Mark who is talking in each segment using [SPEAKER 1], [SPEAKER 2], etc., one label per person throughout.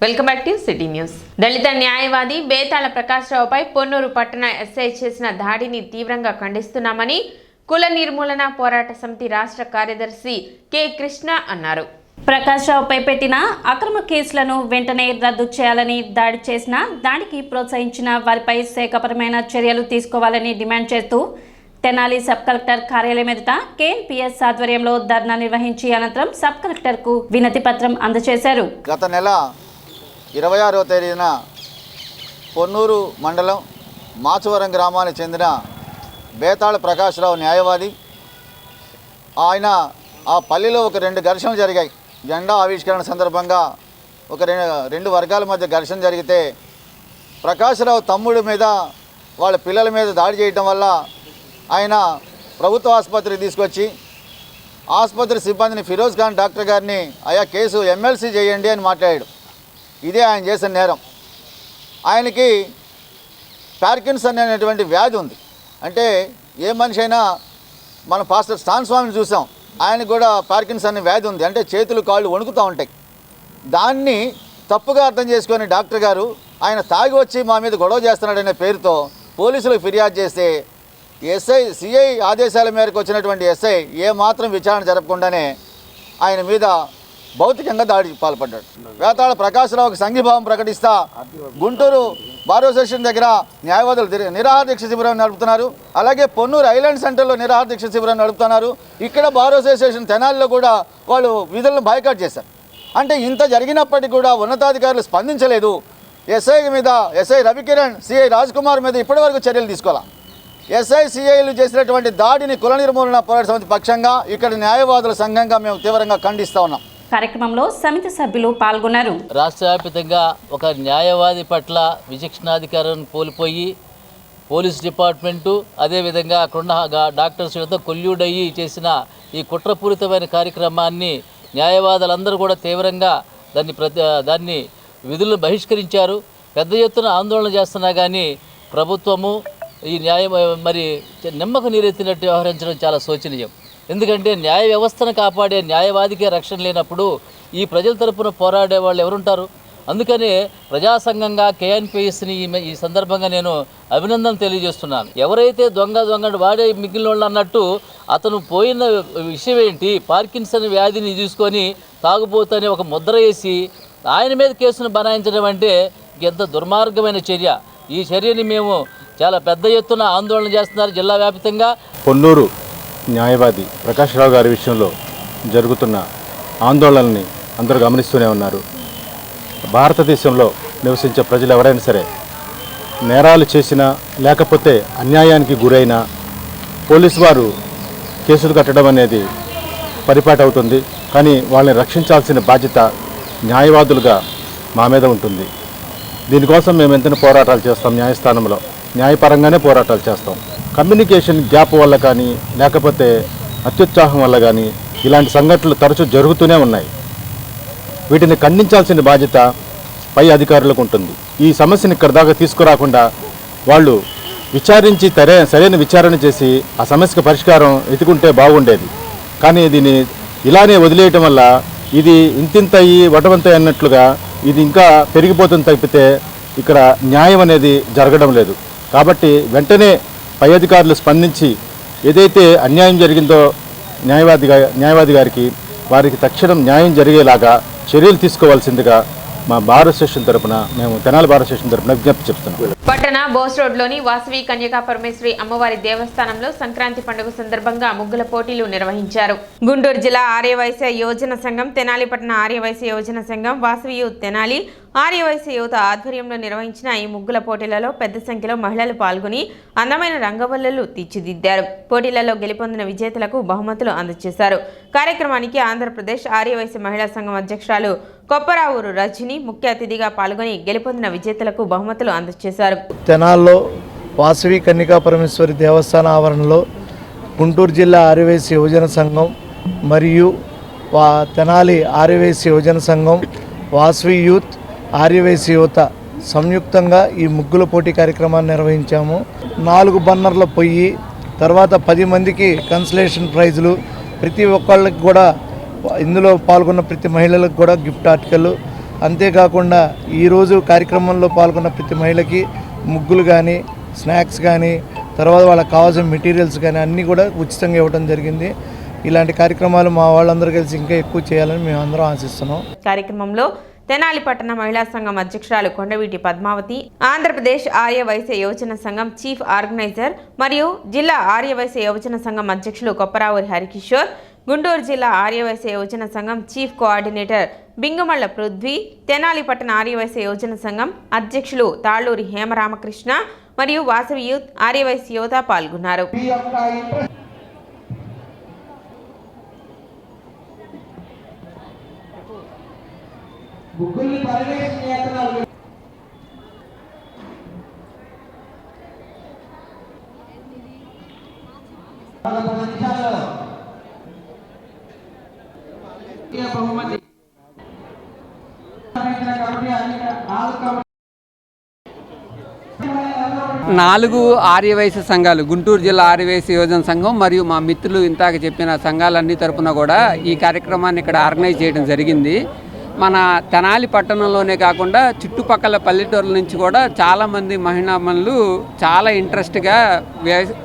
[SPEAKER 1] Welcome back to city news. దళిత న్యాయవాది బేతాళ ప్రకాష్ రావుపై పొన్నూరు పట్టణ ఎస్ఐ చేసిన దాడిని తీవ్రంగా ఖండిస్తున్నామని కుల నిర్మూలన పోరాట సమితి రాష్ట్ర కార్యదర్శి కె కృష్ణ అన్నారు.
[SPEAKER 2] ప్రకాష్ రావుపై పెట్టిన అక్రమ కేసులను వెంటనే రద్దు చేయాలని, దాడి చేసిన దానికి ప్రోత్సహించిన వారిపై శాఖపరమైన చర్యలు తీసుకోవాలని డిమాండ్ చేస్తూ తెనాలి సబ్ కలెక్టర్ కార్యాలయం ఎదుట కేఎన్పిఎస్ ఆధ్వర్యంలో ధర్నా నిర్వహించి అనంతరం సబ్ కలెక్టర్కు వినతి పత్రం అందజేశారు.
[SPEAKER 3] గత నెల 26వ తేదీన పొన్నూరు మండలం మాచవరం గ్రామానికి చెందిన బేతాళ ప్రకాష్ రావు న్యాయవాది, ఆయన ఆ పల్లెలో ఒక 2 ఘర్షణలు జరిగాయి. జెండా ఆవిష్కరణ సందర్భంగా ఒక రెండు వర్గాల మధ్య ఘర్షణ జరిగితే ప్రకాష్ రావు తమ్ముడి మీద వాళ్ళ పిల్లల మీద దాడి చేయటం వల్ల ఆయన ప్రభుత్వ ఆసుపత్రికి తీసుకొచ్చి ఆసుపత్రి సిబ్బందిని ఫిరోజ్ ఖాన్ డాక్టర్ గారిని ఆయా కేసు ఎమ్మెల్సీ చేయండి అని మాట్లాడాడు. ఇదే ఆయన చేసిన నేరం. ఆయనకి పార్కిన్సన్ అనేటువంటి వ్యాధి ఉంది. అంటే ఏ మనిషి అయినా మన పాస్టర్ స్టాన్ స్వామిని చూసాం, ఆయనకు కూడా పార్కిన్సన్ వ్యాధి ఉంది. అంటే చేతులు కాళ్ళు వణుకుతూ ఉంటాయి. దాన్ని తప్పుగా అర్థం చేసుకొని డాక్టర్ గారు ఆయన తాగి వచ్చి మా మీద గొడవ చేస్తున్నాడనే పేరుతో పోలీసులకు ఫిర్యాదు చేస్తే సిఐ ఆదేశాల మేరకు వచ్చినటువంటి ఎస్ఐ ఏమాత్రం విచారణ జరపకుండానే ఆయన మీద భౌతికంగా దాడికి పాల్పడ్డాడు. వేతాళ ప్రకాశ్రావుకి సంఘీభావం ప్రకటిస్తా గుంటూరు బార్ అసోసియేషన్ దగ్గర న్యాయవాదులు నిరాహార దీక్ష శిబిరం నడుపుతున్నారు. అలాగే పొన్నూరు ఐలాండ్ సెంటర్లో నిరాహార దీక్ష శిబిరం నడుపుతున్నారు. ఇక్కడ బార్ అసోసియేషన్ తెనాలిలో కూడా వాళ్ళు విధులను బాయ్కాట్ చేశారు. అంటే ఇంత జరిగినప్పటికీ కూడా ఉన్నతాధికారులు స్పందించలేదు. ఎస్ఐ రవికిరణ్, సిఐ రాజ్కుమార్ మీద ఇప్పటివరకు చర్యలు తీసుకోవాలి. సిఐలు చేసినటువంటి దాడిని కుల నిర్మూలన పోరాట సమితి పక్షంగా ఇక్కడ న్యాయవాదుల సంఘంగా మేము తీవ్రంగా ఖండిస్తూ ఉన్నాం.
[SPEAKER 2] కార్యక్రమంలో సమితి సభ్యులు పాల్గొన్నారు.
[SPEAKER 4] రాష్ట్ర వ్యాప్తంగా ఒక న్యాయవాది పట్ల విచక్షణాధికారాన్ని కోల్పోయి పోలీస్ డిపార్ట్మెంటు అదేవిధంగా అక్కడున్న డాక్టర్స్ యుద్ధ కొల్యూడయ్యి చేసిన ఈ కుట్రపూరితమైన కార్యక్రమాన్ని న్యాయవాదులందరూ కూడా తీవ్రంగా దాన్ని విధులను బహిష్కరించారు. పెద్ద ఎత్తున ఆందోళన చేస్తున్నా కానీ ప్రభుత్వము ఈ నిమ్మకు నీరెత్తినట్టు వ్యవహరించడం చాలా శోచనీయం. ఎందుకంటే న్యాయ వ్యవస్థను కాపాడే న్యాయవాదికే రక్షణ లేనప్పుడు ఈ ప్రజల తరపున పోరాడే వాళ్ళు ఎవరుంటారు? అందుకనే ప్రజాసంఘంగా కేఎన్పిఎస్ని ఈ సందర్భంగా నేను అభినందన తెలియజేస్తున్నాను. ఎవరైతే దొంగ వాడే మిగిలిన వాళ్ళు అన్నట్టు అతను పోయిన విషయం ఏంటి, పార్కిన్సన్ వ్యాధిని తీసుకొని తాగుబోతని ఒక ముద్ర వేసి ఆయన మీద కేసును బనాయించడం అంటే ఎంత దుర్మార్గమైన చర్య. ఈ చర్యని మేము చాలా పెద్ద ఎత్తున ఆందోళన చేస్తున్నారు జిల్లా వ్యాప్తంగా.
[SPEAKER 5] పొన్నూరు న్యాయవాది ప్రకాష్ రావు గారి విషయంలో జరుగుతున్న ఆందోళనని అందరూ గమనిస్తూనే ఉన్నారు. భారతదేశంలో నివసించే ప్రజలు ఎవరైనా సరే నేరాలు చేసినా లేకపోతే అన్యాయానికి గురైన పోలీసు వారు కేసులు కట్టడం అనేది పరిపాటి అవుతుంది. కానీ వాళ్ళని రక్షించాల్సిన బాధ్యత న్యాయవాదులుగా మా మీద ఉంటుంది. దీనికోసం మేము ఎంతైనా పోరాటాలు చేస్తాం. న్యాయస్థానంలో న్యాయపరంగానే పోరాటాలు చేస్తాం. కమ్యూనికేషన్ గ్యాప్ వల్ల కానీ లేకపోతే అత్యుత్సాహం వల్ల కానీ ఇలాంటి సంఘటనలు తరచూ జరుగుతూనే ఉన్నాయి. వీటిని ఖండించాల్సిన బాధ్యత పై అధికారులకు ఉంటుంది. ఈ సమస్యను ఇక్కడ దాకా తీసుకురాకుండా వాళ్ళు విచారించి సరైన విచారణ చేసి ఆ సమస్యకు పరిష్కారం ఎత్తుకుంటే బాగుండేది. కానీ దీన్ని ఇలానే వదిలేయటం వల్ల ఇది ఇంతింతయి వటవంతయి అన్నట్లుగా ఇది ఇంకా పెరిగిపోతుంది తప్పితే ఇక్కడ న్యాయం అనేది జరగడం లేదు. కాబట్టి వెంటనే పై అధికారులు స్పందించి ఏదైతే అన్యాయం జరిగిందో న్యాయవాది గారికి వారికి తక్షణం న్యాయం జరిగేలాగా చర్యలు తీసుకోవాల్సిందిగా మా బార్ అసోసియేషన్ తరపున మేము తెనాలి బార్ అసోసియేషన్ తరపున విజ్ఞప్తి చెప్తున్నాం.
[SPEAKER 1] పట్టణ బోస్ రోడ్లోని వాసవి కన్యకా పరమేశ్వరి అమ్మవారి దేవస్థానంలో సంక్రాంతి పండుగ సందర్భంగా ముగ్గుల పోటీలు నిర్వహించారు. గుంటూరు జిల్లా ఆర్యవైశ్య యోజన సంఘం, తెనాలిపట్న ఆర్యవైశ్య యోజన సంఘం, వాసవి యూత్ తెనాలి ఆర్యవైశ్య యువత ఆధ్వర్యంలో నిర్వహించిన ఈ ముగ్గుల పోటీలలో పెద్ద సంఖ్యలో మహిళలు పాల్గొని అందమైన రంగవల్లులు తీర్చిదిద్దారు. పోటీలలో గెలుపొందిన విజేతలకు బహుమతులు అందజేశారు. కార్యక్రమానికి ఆంధ్రప్రదేశ్ ఆర్యవైశ్య మహిళా సంఘం అధ్యక్షురాలు కొప్పరావూరు రజని ముఖ్య అతిథిగా పాల్గొని గెలుపొందిన విజేతలకు బహుమతులు అందజేశారు.
[SPEAKER 6] తెనాల్లో వాసవి కన్యకా పరమేశ్వరి దేవస్థాన ఆవరణలో గుంటూరు జిల్లా ఆర్యవైశ్య యువజన సంఘం మరియు తెనాలి ఆర్యవైశ్య యువజన సంఘం, వాసవి యూత్, ఆర్యవైశ్య యువత సంయుక్తంగా ఈ ముగ్గుల పోటీ కార్యక్రమాన్ని నిర్వహించాము. 4 బన్నర్ల పొయ్యి, తర్వాత 10 మందికి కన్సలేషన్ ప్రైజులు, ప్రతి ఒక్కళ్ళకి కూడా ఇందులో పాల్గొన్న ప్రతి మహిళలకు కూడా గిఫ్ట్ ఆర్టికల్, అంతేకాకుండా ఈరోజు కార్యక్రమంలో పాల్గొన్న ప్రతి మహిళకి ముగ్గులు కానీ, స్నాక్స్ కానీ, తర్వాత వాళ్ళకి కావాల్సిన మెటీరియల్స్ కానీ అన్నీ కూడా ఉచితంగా ఇవ్వడం జరిగింది. ఇలాంటి కార్యక్రమాలు మా వాళ్ళందరూ కలిసి ఇంకా ఎక్కువ చేయాలని మేము అందరం ఆశిస్తున్నాం.
[SPEAKER 1] కార్యక్రమంలో తెనాలి పట్టణ మహిళా సంఘం అధ్యక్షురాలు కొండవీటి పద్మావతి, ఆంధ్రప్రదేశ్ ఆర్యవైశ్య యువజన సంఘం చీఫ్ ఆర్గనైజర్ మరియు జిల్లా ఆర్యవైశ్య యువజన సంఘం అధ్యక్షులు కొప్పరావురి హరికిషోర్, గుంటూరు జిల్లా ఆర్యవైశ్య యువజన సంఘం చీఫ్ కోఆర్డినేటర్ బింగుమళ్ల పృథ్వీ, తెనాలి పట్టణ ఆర్యవైశ్య యువజన సంఘం అధ్యక్షులు తాళ్లూరి హేమరామకృష్ణ మరియు వాసవి యూత్ ఆర్యవైశ్య యువత పాల్గొన్నారు.
[SPEAKER 7] నాలుగు ఆర్యవైశ్య సంఘాలు, గుంటూరు జిల్లా ఆర్యవైశ్య యువజన సంఘం మరియు మా మిత్రులు ఇంతాక చెప్పిన సంఘాలన్నీ తరపున కూడా ఈ కార్యక్రమాన్ని ఇక్కడ ఆర్గనైజ్ చేయడం జరిగింది. మన తెనాలి పట్టణంలోనే కాకుండా చుట్టుపక్కల పల్లెటూరుల నుంచి కూడా చాలామంది మహిళామణులు చాలా ఇంట్రెస్ట్గా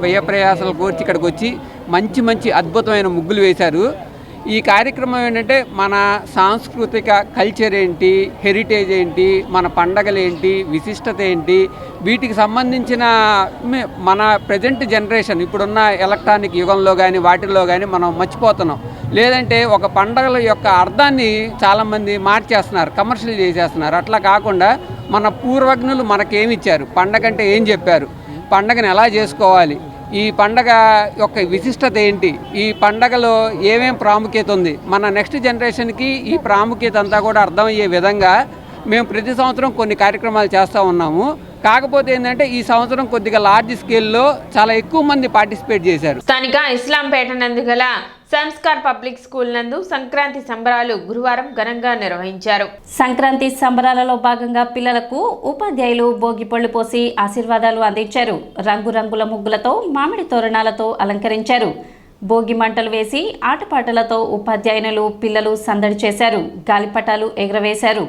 [SPEAKER 7] వ్యయ ప్రయాసాలు కోర్చి ఇక్కడికి వచ్చి మంచి మంచి అద్భుతమైన ముగ్గులు వేశారు. ఈ కార్యక్రమం ఏంటంటే మన సాంస్కృతిక కల్చర్ ఏంటి, హెరిటేజ్ ఏంటి, మన పండగలు ఏంటి, విశిష్టత ఏంటి, వీటికి సంబంధించిన మన ప్రజెంట్ జనరేషన్ ఇప్పుడున్న ఎలక్ట్రానిక్ యుగంలో కానీ వాటిల్లో కానీ మనం మర్చిపోతున్నాం. లేదంటే ఒక పండగల యొక్క అర్థాన్ని చాలామంది మార్చేస్తున్నారు, కమర్షియల్ చేసేస్తున్నారు. అట్లా కాకుండా మన పూర్వజ్ఞులు మనకేమిచ్చారు, పండగ అంటే ఏం చెప్పారు, పండగను ఎలా చేసుకోవాలి, ఈ పండగ యొక్క విశిష్టత ఏంటి, ఈ పండగలో ఏమేం ప్రాముఖ్యత ఉంది, మన నెక్స్ట్ జనరేషన్కి ఈ ప్రాముఖ్యత అంతా కూడా అర్థమయ్యే విధంగా మేము ప్రతి సంవత్సరం కొన్ని కార్యక్రమాలు చేస్తూ ఉన్నాము. కాకపోతే ఏంటంటే ఈ సంవత్సరం కొద్దిగా లార్జ్ స్కేల్లో చాలా ఎక్కువ మంది పార్టిసిపేట్ చేశారు.
[SPEAKER 1] స్థానిక ఇస్లాంపేట నందు గల సంస్కార్ పబ్లిక్ స్కూల్ నందు సంక్రాంతి సంబరాలు గురువారం ఘనంగా నిర్వహించారు.
[SPEAKER 2] సంక్రాంతి సంబరాలలో భాగంగా పిల్లలకు ఉపాధ్యాయులు భోగి పళ్ళు పోసి ఆశీర్వాదాలు అందించారు. రంగురంగుల ముగ్గులతో, మామిడి తోరణాలతో అలంకరించారు. భోగి మంటలు వేసి ఆటపాటలతో ఉపాధ్యాయునులు పిల్లలు సందడి చేశారు. గాలిపటాలు ఎగురవేశారు.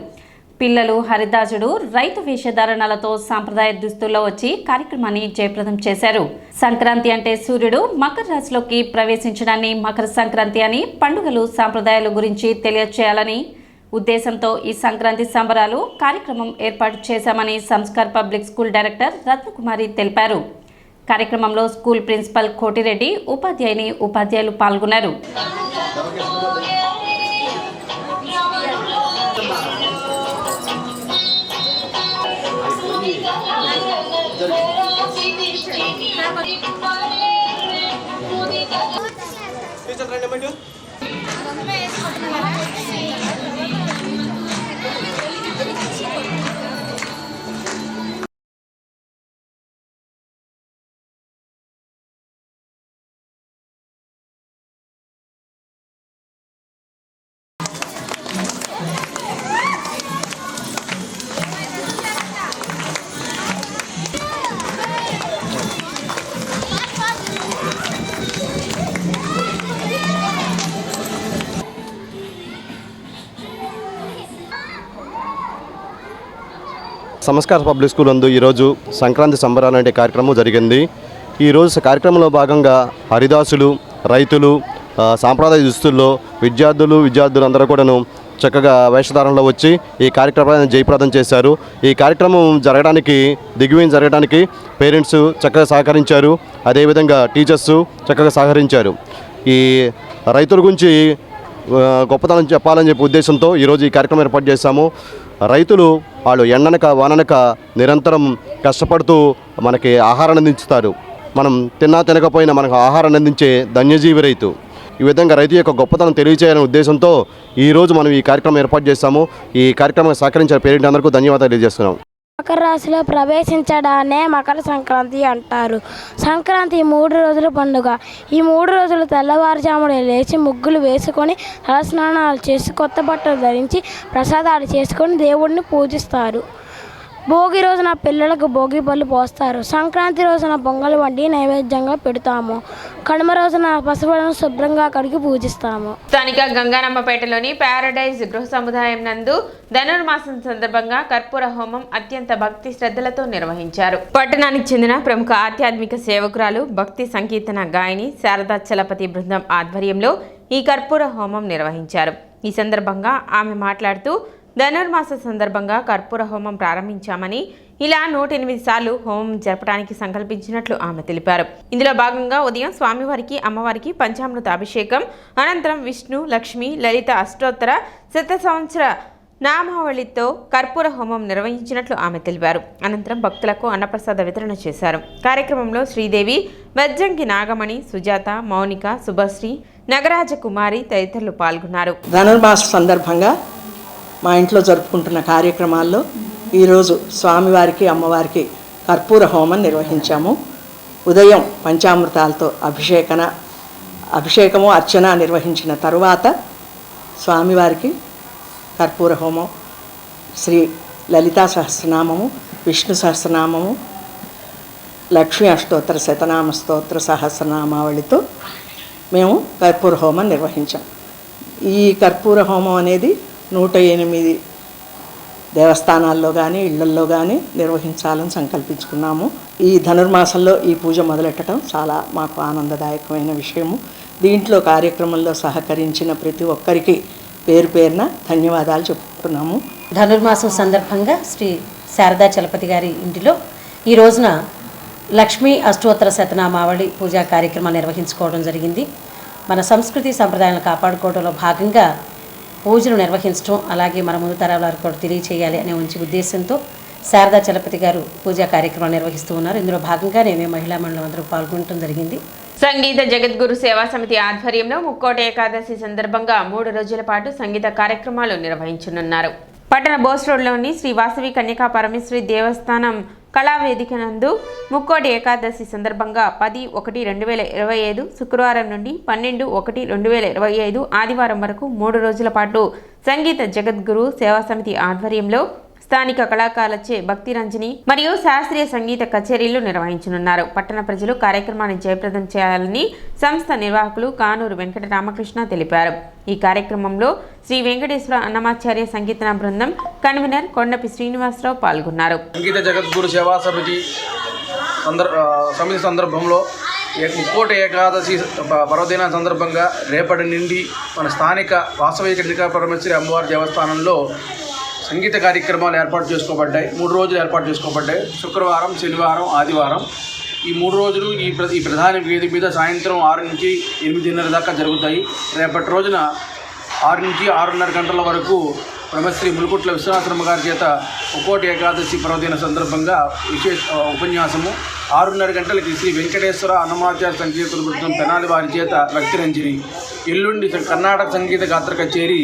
[SPEAKER 2] పిల్లలు హరిదాసుడు రైతు వేషధారణలతో సాంప్రదాయ దుస్తుల్లో వచ్చి కార్యక్రమాన్ని జయప్రదం చేశారు. సంక్రాంతి అంటే సూర్యుడు మకర రాశిలోకి ప్రవేశించడాన్ని మకర సంక్రాంతి అని, పండుగలు సాంప్రదాయాల గురించి తెలియచేయాలని ఉద్దేశంతో ఈ సంక్రాంతి సంబరాలు కార్యక్రమం ఏర్పాటు చేశామని Sanskar public school director Ratnakumari తెలిపారు. కార్యక్రమంలో స్కూల్ ప్రిన్సిపల్ కోటిరెడ్డి, ఉపాధ్యాయులు పాల్గొన్నారు.
[SPEAKER 8] సంస్కార్ పబ్లిక్ స్కూల్ నందు ఈరోజు సంక్రాంతి సంబరాలు అనే కార్యక్రమం జరిగింది. ఈరోజు కార్యక్రమంలో భాగంగా హరిదాసులు, రైతులు, సాంప్రదాయ దుస్తుల్లో విద్యార్థులు అందరూ కూడాను చక్కగా వేషధారణలో వచ్చి ఈ కార్యక్రమాన్ని జయప్రదం చేశారు. ఈ కార్యక్రమం దిగ్విజయం జరగడానికి పేరెంట్స్ చక్కగా సహకరించారు. అదేవిధంగా టీచర్స్ చక్కగా సహకరించారు. ఈ రైతుల గురించి గొప్పతనం చెప్పాలని చెప్పే ఉద్దేశంతో ఈరోజు ఈ కార్యక్రమం ఏర్పాటు చేశాము. రైతులు వాళ్ళు ఎండనక వాననక నిరంతరం కష్టపడుతూ మనకి ఆహారాన్ని అందించుతారు. మనం తినకపోయినా మనకు ఆహారాన్ని అందించే ధన్యజీవి రైతు. ఈ విధంగా రైతు యొక్క గొప్పతనం తెలియజేయాలనే ఉద్దేశంతో ఈరోజు మనం ఈ కార్యక్రమం ఏర్పాటు చేశాము. ఈ కార్యక్రమం సహకరించిన పేరెంట్ అందరికీ ధన్యవాదాలు తెలియజేస్తున్నాం.
[SPEAKER 9] మకర రాశిలో ప్రవేశించడాన్నే మకర సంక్రాంతి అంటారు. సంక్రాంతి 3 రోజుల పండుగ. ఈ 3 రోజులు తెల్లవారుజామున లేచి ముగ్గులు వేసుకొని తలస్నానాలు చేసి కొత్త బట్టలు ధరించి ప్రసాదాలు చేసుకొని దేవుడిని పూజిస్తారు. భోగి రోజున పిల్లలకు భోగి పళ్ళు పోస్తారు. సంక్రాంతి రోజున పొంగల్ వండి నైవేద్యంగా పెడతాము. కనుమ రోజున పసుపులను శుభ్రంగా కడిగి పూజిస్తాము.
[SPEAKER 1] స్థానిక గంగానమ్మపేటలోని ప్యారడైజ్ గృహ సముదాయం నందు ధనుర్మాసం సందర్భంగా కర్పూర హోమం అత్యంత భక్తి శ్రద్ధలతో నిర్వహించారు. పట్టణానికి చెందిన ప్రముఖ ఆధ్యాత్మిక సేవకురాలు భక్తి సంకీర్తన గాయని శారదా చలపతి బృందం ఆధ్వర్యంలో ఈ కర్పూర హోమం నిర్వహించారు. ఈ సందర్భంగా ఆమె మాట్లాడుతూ ధనుర్మాస సందర్భంగా కర్పూర హోమం ప్రారంభించామని, ఇలా 108 సార్లు హోమం జరపడానికి సంకల్పించినట్లు ఆమె తెలిపారు. ఇందులో భాగంగా ఉదయం స్వామివారికి అమ్మవారికి పంచామృత అభిషేకం, అనంతరం విష్ణు, లక్ష్మి, లలిత అష్టోత్తర శత సంవత్సర నామావళితో కర్పూర హోమం నిర్వహించినట్లు ఆమె తెలిపారు. అనంతరం భక్తులకు అన్నప్రసాద వితరణ చేశారు. కార్యక్రమంలో శ్రీదేవి, బజ్జంకి నాగమణి, సుజాత, మౌనిక, శుభశ్రీ, నగరాజ కుమారి తదితరులు పాల్గొన్నారు.
[SPEAKER 10] ధనుర్మాస సందర్భంగా మా ఇంట్లో జరుపుకుంటున్న కార్యక్రమాల్లో ఈరోజు స్వామివారికి అమ్మవారికి కర్పూర హోమం నిర్వహించాము. ఉదయం పంచామృతాలతో అభిషేకము అర్చన నిర్వహించిన తరువాత స్వామివారికి కర్పూర హోమం, శ్రీ లలితా సహస్రనామము, విష్ణు సహస్రనామము, లక్ష్మీ అష్టోత్తర శతనామ స్తోత్ర సహస్రనామావళితో మేము కర్పూర హోమం నిర్వహించాం. ఈ కర్పూర హోమం అనేది 108 దేవస్థానాల్లో కానీ ఇళ్లల్లో కానీ నిర్వహించాలని సంకల్పించుకున్నాము. ఈ ధనుర్మాసంలో ఈ పూజ మొదలెట్టడం చాలా మాకు ఆనందదాయకమైన విషయము. దీంట్లో కార్యక్రమంలో సహకరించిన ప్రతి ఒక్కరికి పేరు పేరున ధన్యవాదాలు చెప్పుకుంటున్నాము.
[SPEAKER 11] ధనుర్మాసం సందర్భంగా శ్రీ శారదా చలపతి గారి ఇంటిలో ఈ రోజున లక్ష్మీ అష్టోత్తర శతనామావళి పూజా కార్యక్రమాలు నిర్వహించుకోవడం జరిగింది. మన సంస్కృతి సంప్రదాయాలను కాపాడుకోవడంలో భాగంగా పూజలు నిర్వహించడం, అలాగే మన ముందు తరాల వారికి కూడా తెలియచేయాలి అనే మంచి ఉద్దేశంతో శారదా చలపతి గారు పూజా కార్యక్రమాలు నిర్వహిస్తూ ఉన్నారు. ఇందులో భాగంగానే మేము మహిళా మండలం అందరూ పాల్గొనడం జరిగింది.
[SPEAKER 1] సంగీత జగద్గురు సేవా సమితి ఆధ్వర్యంలో ముక్కోటి ఏకాదశి సందర్భంగా 3 రోజుల పాటు సంగీత కార్యక్రమాలు నిర్వహించనున్నారు. పట్టణ బోస్ రోడ్లోని శ్రీ వాసవి కన్యకా పరమేశ్వరి దేవస్థానం కళావేదిక నందు ముక్కోటి ఏకాదశి సందర్భంగా 10/1/2025 శుక్రవారం నుండి 12/1/2025 ఆదివారం వరకు 3 రోజుల పాటు సంగీత జగద్గురు సేవా సమితి ఆధ్వర్యంలో స్థానిక కళాకారులచే భక్తి రంజని మరియు శాస్త్రీయ సంగీత కచేరీలు నిర్వహించనున్నారు. పట్టణ ప్రజలు కార్యక్రమాన్ని జయప్రదం చేయాలని సంస్థ నిర్వాహకులు కానూరు వెంకట రామకృష్ణ తెలిపారు. ఈ కార్యక్రమంలో శ్రీ వెంకటేశ్వర అన్నమాచార్య సంకీర్తన బృందం కన్వీనర్ కొండపి శ్రీనివాసరావు పాల్గొన్నారు.
[SPEAKER 12] సంగీత జగద్గురు సేవా సమితి సందర్భంలో ముక్కోటి ఏకాదశి పర్వదిన సందర్భంగా రేపటి నుండి మన స్థానిక వాసవి కన్యకా పరమేశ్వరి అమ్మవారి దేవస్థానంలో సంగీత కార్యక్రమాలు ఏర్పాటు చేసుకోబడ్డాయి. 3 రోజులు ఏర్పాటు చేసుకోబడ్డాయి. శుక్రవారం, శనివారం, ఆదివారం. ఈ 3 రోజులు ఈ ప్రధాన వేదిక మీద సాయంత్రం 6 నుంచి 8:30 దాకా జరుగుతాయి. రేపటి రోజున 6 నుంచి 6:30 గంటల వరకు బ్రహ్మశ్రీ ములుకుట్ల విశ్వనాథమ్మ గారి చేత ముక్కోటి ఏకాదశి పర్వదిన సందర్భంగా విశేష ఉపన్యాసము. 6:30 గంటలకి శ్రీ వెంకటేశ్వర అన్నమాచార్య సంకీర్తన బృందం తెనాలి వారి చేత భక్తి రంజని. ఎల్లుండి కర్ణాటక సంగీత గాత్ర కచేరీ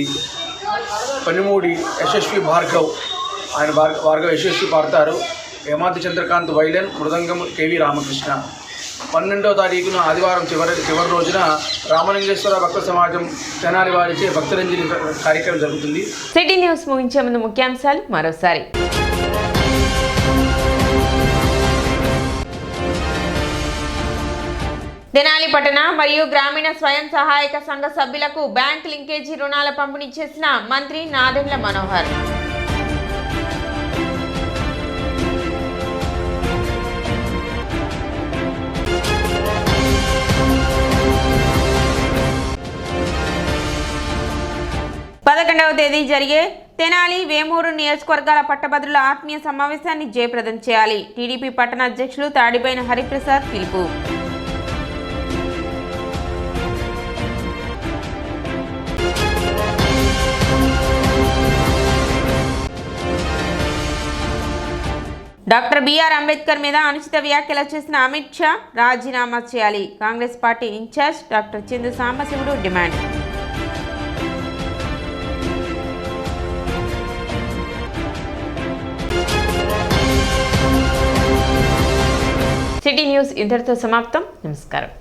[SPEAKER 12] పనిమూడి యశస్వి భార్గవ్, ఆయన భార్గవ్ యశస్వి పాడతారు. హేమాద్రి చంద్రకాంత్ వైలెన్, మృదంగం కేవి రామకృష్ణ. 12వ తారీఖున ఆదివారం చివరి రోజున రామలింగేశ్వర భక్త సమాజం తెనాలి వారిచే భక్తరంజని కార్యక్రమం జరుగుతుంది.
[SPEAKER 1] సిటీ న్యూస్ ముగించే ముందు ముఖ్యాంశాలు మరోసారి. తెనాలి పట్టణ మరియు గ్రామీణ స్వయం సహాయక సంఘ సభ్యులకు బ్యాంక్ లింకేజీ రుణాల పంపిణీ చేసిన మంత్రి నాదెండ్ల మనోహర్. పదకొండవ తేదీ జరిగే తెనాలి, వేమూరు నియోజకవర్గాల పట్టభద్రుల ఆత్మీయ సమావేశాన్ని జయప్రదం చేయాలి. టీడీపీ పట్టణ అధ్యక్షులు తాడిబైన హరిప్రసాద్ పిలుపు. డాక్టర్ బిఆర్ అంబేద్కర్ మీద అనుచిత వ్యాఖ్యలు చేసిన అమిత్ షా రాజీనామా చేయాలి. Congress party incharge doctor Chandu Sambasivudu demand. City news ఇంతటితో సమాప్తం. నమస్కారం.